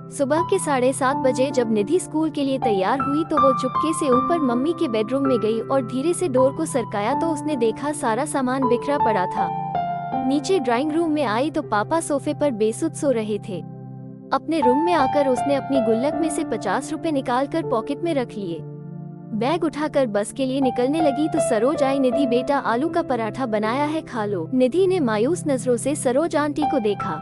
सुबह के 7:30 बजे जब निधि स्कूल के लिए तैयार हुई तो वो चुपके से ऊपर मम्मी के बेडरूम में गई और धीरे से डोर को सरकाया तो उसने देखा सारा सामान बिखरा पड़ा था। नीचे ड्राइंग रूम में आई तो पापा सोफे पर बेसुध सो रहे थे। अपने रूम में आकर उसने अपनी गुल्लक में से 50 रुपए निकालकर पॉकेट में रख लिए। बैग उठाकर बस के लिए निकलने लगी तो सरोज आई। निधि बेटा, आलू का पराठा बनाया है, खा लो। निधि ने मायूस नजरों से सरोज आंटी को देखा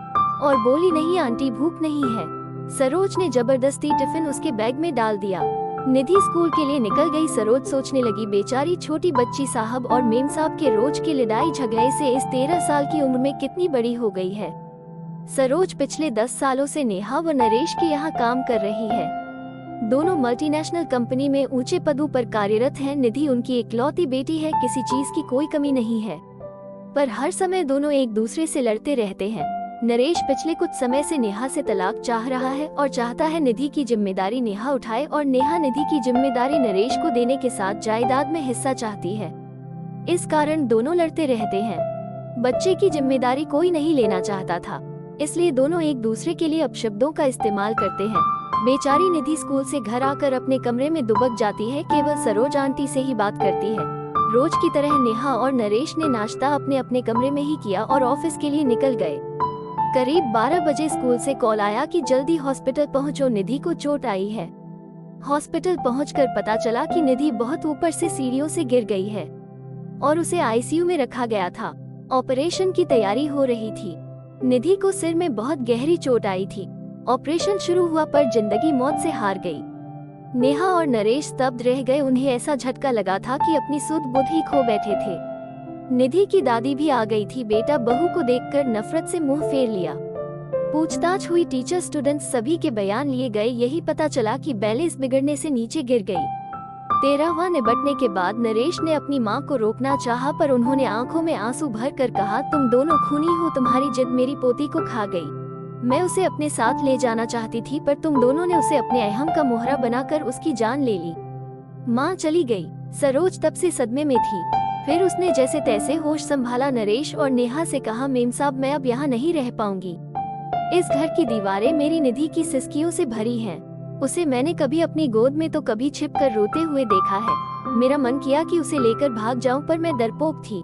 और बोली, नहीं आंटी, भूख नहीं है। सरोज ने जबरदस्ती टिफिन उसके बैग में डाल दिया। निधि स्कूल के लिए निकल गई। सरोज सोचने लगी, बेचारी छोटी बच्ची साहब और मेम साहब के रोज के लड़ाई झगड़े से इस 13 साल की उम्र में कितनी बड़ी हो गई है। सरोज पिछले 10 सालों से नेहा व नरेश के यहाँ काम कर रही है। दोनों मल्टीनेशनल कंपनी में ऊंचे पदों पर कार्यरत हैं। निधि उनकी इकलौती बेटी है, किसी चीज की कोई कमी नहीं है, पर हर समय दोनों एक दूसरे से लड़ते रहते हैं। नरेश पिछले कुछ समय से नेहा से तलाक चाह रहा है और चाहता है निधि की जिम्मेदारी नेहा उठाए और नेहा निधि की जिम्मेदारी नरेश को देने के साथ जायदाद में हिस्सा चाहती है। इस कारण दोनों लड़ते रहते हैं। बच्चे की जिम्मेदारी कोई नहीं लेना चाहता था, इसलिए दोनों एक दूसरे के लिए अपशब्दों का इस्तेमाल करते हैं। बेचारी निधि स्कूल से घर आकर अपने कमरे में दुबक जाती है, केवल सरोज आंटी से ही बात करती है। रोज की तरह नेहा और नरेश ने नाश्ता अपने अपने कमरे में ही किया और ऑफिस के लिए निकल गए। करीब 12 बजे स्कूल से कॉल आया कि जल्दी हॉस्पिटल पहुंचो, निधि को चोट आई है। हॉस्पिटल पहुंचकर पता चला कि निधि बहुत ऊपर से सीढ़ियों से गिर गई है और उसे आईसीयू में रखा गया था। ऑपरेशन की तैयारी हो रही थी। निधि को सिर में बहुत गहरी चोट आई थी। ऑपरेशन शुरू हुआ पर जिंदगी मौत से हार गई। नेहा और नरेश स्तब्ध रह गए। उन्हें ऐसा झटका लगा था कि अपनी सुध बुध ही खो बैठे थे। निधि की दादी भी आ गई थी। बेटा बहू को देखकर नफरत से मुंह फेर लिया। पूछताछ हुई, टीचर स्टूडेंट्स सभी के बयान लिए गए। यही पता चला कि बैलेंस बिगड़ने से नीचे गिर गई। 13वां निबटने के बाद नरेश ने अपनी मां को रोकना चाहा, पर उन्होंने आंखों में आंसू भर कर कहा, तुम दोनों खूनी हो, तुम्हारी जिद मेरी पोती को खा गई। मैं उसे अपने साथ ले जाना चाहती थी, पर तुम दोनों ने उसे अपने अहम का मोहरा बनाकर उसकी जान ले ली। माँ चली गई। सरोज तब से सदमे में थी। फिर उसने जैसे तैसे होश संभाला। नरेश और नेहा से कहा, मेम साहब, मैं अब यहाँ नहीं रह पाऊंगी। इस घर की दीवारें मेरी निधि की सिसकियों से भरी हैं। उसे मैंने कभी अपनी गोद में तो कभी छिप कर रोते हुए देखा है। मेरा मन किया कि उसे लेकर भाग जाऊं, पर मैं डरपोक थी,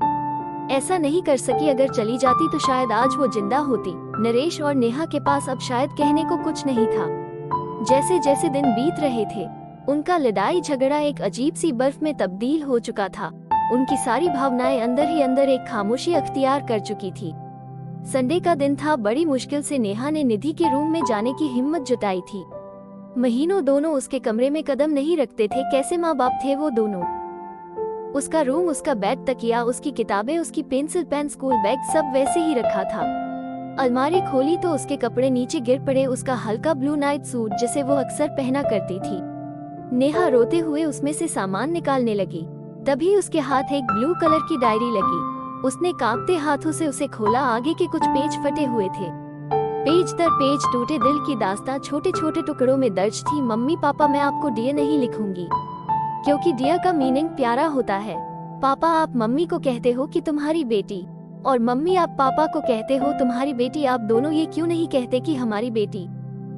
ऐसा नहीं कर सकी। अगर चली जाती तो शायद आज वो जिंदा होती। नरेश और नेहा के पास अब शायद कहने को कुछ नहीं था। जैसे जैसे दिन बीत रहे थे, उनका लड़ाई झगड़ा एक अजीब सी बर्फ में तब्दील हो चुका था। उनकी सारी भावनाएं अंदर ही अंदर एक खामोशी अख्तियार कर चुकी थी। संडे का दिन था। बड़ी मुश्किल से नेहा ने निधि के रूम में जाने की हिम्मत जुटाई थी। महीनों दोनों उसके कमरे में कदम नहीं रखते थे। कैसे माँ बाप थे वो दोनों। उसका रूम, उसका बेड, तकिया, उसकी किताबें, उसकी पेंसिल, पेन, स्कूल बैग, सब वैसे ही रखा था। अलमारी खोली तो उसके कपड़े नीचे गिर पड़े। उसका हल्का ब्लू नाइट सूट जिसे वो अक्सर पहना करती थी। नेहा रोते हुए उसमें से सामान निकालने लगी। तभी उसके हाथ एक ब्लू कलर की डायरी लगी। उसने कांपते हाथों से उसे खोला। आगे के कुछ पेज फटे हुए थे। पेज दर पेज टूटे दिल की दास्तां छोटे छोटे टुकड़ों में दर्ज थी। मम्मी पापा, मैं आपको डियर नहीं लिखूंगी, क्योंकि डियर का मीनिंग प्यारा होता है। पापा, आप मम्मी को कहते हो कि तुम्हारी बेटी, और मम्मी आप पापा को कहते हो तुम्हारी बेटी। आप दोनों ये क्यों नहीं कहते कि हमारी बेटी।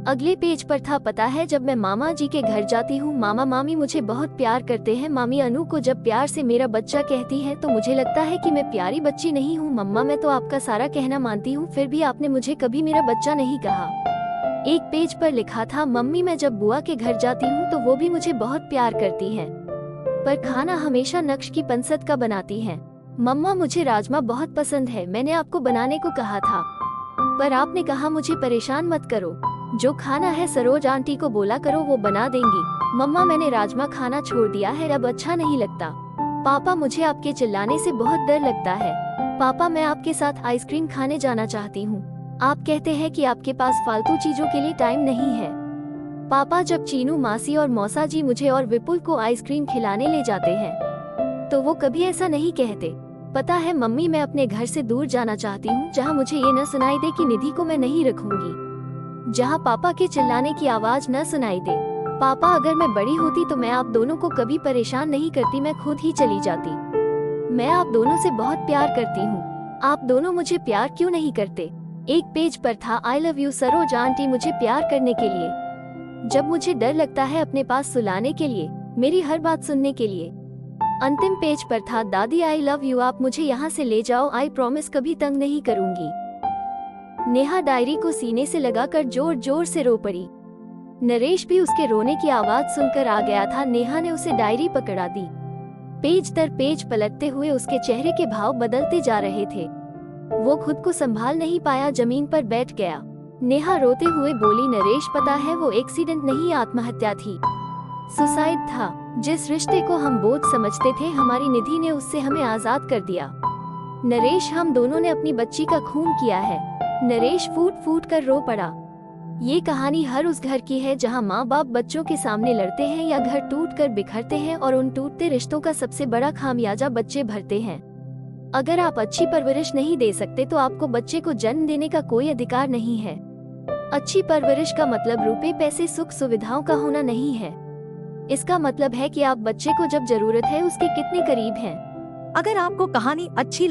अगले पेज पर था, पता है जब मैं मामा जी के घर जाती हूँ, मामा मामी मुझे बहुत प्यार करते हैं। मामी अनु को जब प्यार से मेरा बच्चा कहती है तो मुझे लगता है कि मैं प्यारी बच्ची नहीं हूँ। मम्मा, मैं तो आपका सारा कहना मानती हूँ, फिर भी आपने मुझे कभी मेरा बच्चा नहीं कहा। एक पेज पर लिखा था, मम्मी मैं जब बुआ के घर जाती हूँ तो वो भी मुझे बहुत प्यार करती हैं, पर खाना हमेशा नक्श की पंसद का बनाती हैं। मम्मा, मुझे राजमा बहुत पसंद है। मैंने आपको बनाने को कहा था, पर आपने कहा मुझे परेशान मत करो। जो खाना है सरोज आंटी को बोला करो, वो बना देंगी। मम्मा, मैंने राजमा खाना छोड़ दिया है, अब अच्छा नहीं लगता। पापा, मुझे आपके चिल्लाने से बहुत डर लगता है। पापा, मैं आपके साथ आइसक्रीम खाने जाना चाहती हूँ। आप कहते हैं कि आपके पास फालतू चीजों के लिए टाइम नहीं है। पापा, जब चीनू मासी और मौसा जी मुझे और विपुल को आइसक्रीम खिलाने ले जाते हैं तो वो कभी ऐसा नहीं कहते। पता है मम्मी, मैं अपने घर से दूर जाना चाहती हूँ, जहाँ मुझे ये न सुनाई दे कि निधि को मैं नहीं रखूंगी, जहाँ पापा के चिल्लाने की आवाज न सुनाई दे। पापा, अगर मैं बड़ी होती तो मैं आप दोनों को कभी परेशान नहीं करती, मैं खुद ही चली जाती। मैं आप दोनों से बहुत प्यार करती हूँ। आप दोनों मुझे प्यार क्यों नहीं करते? एक पेज पर था, I love you Saroj aunty, मुझे प्यार करने के लिए, जब मुझे डर लगता है अपने पास सुलाने के लिए, मेरी हर बात सुनने के लिए। अंतिम पेज पर था, दादी आई लव यू, आप मुझे यहाँ से ले जाओ, आई प्रॉमिस कभी तंग नहीं करूंगी। नेहा डायरी को सीने से लगाकर जोर जोर से रो पड़ी। नरेश भी उसके रोने की आवाज सुनकर आ गया था। नेहा ने उसे डायरी पकड़ा दी। पेज दर पेज पलटते हुए उसके चेहरे के भाव बदलते जा रहे थे। वो खुद को संभाल नहीं पाया, जमीन पर बैठ गया। नेहा रोते हुए बोली, नरेश पता है वो एक्सीडेंट नहीं, आत्महत्या थी, सुसाइड था। जिस रिश्ते को हम बोझ समझते थे, हमारी निधि ने उससे हमें आजाद कर दिया। नरेश, हम दोनों ने अपनी बच्ची का खून किया है। नरेश फूट फूट कर रो पड़ा। ये कहानी हर उस घर की है जहां माँ बाप बच्चों के सामने लड़ते हैं या घर टूट कर बिखरते हैं, और उन टूटते रिश्तों का सबसे बड़ा खामियाजा बच्चे भरते हैं। अगर आप अच्छी परवरिश नहीं दे सकते तो आपको बच्चे को जन्म देने का कोई अधिकार नहीं है। अच्छी परवरिश का मतलब रुपए पैसे सुख सुविधाओं का होना नहीं है। इसका मतलब है कि आप बच्चे को जब जरूरत है उसके कितने करीब हैं। अगर आपको कहानी अच्छी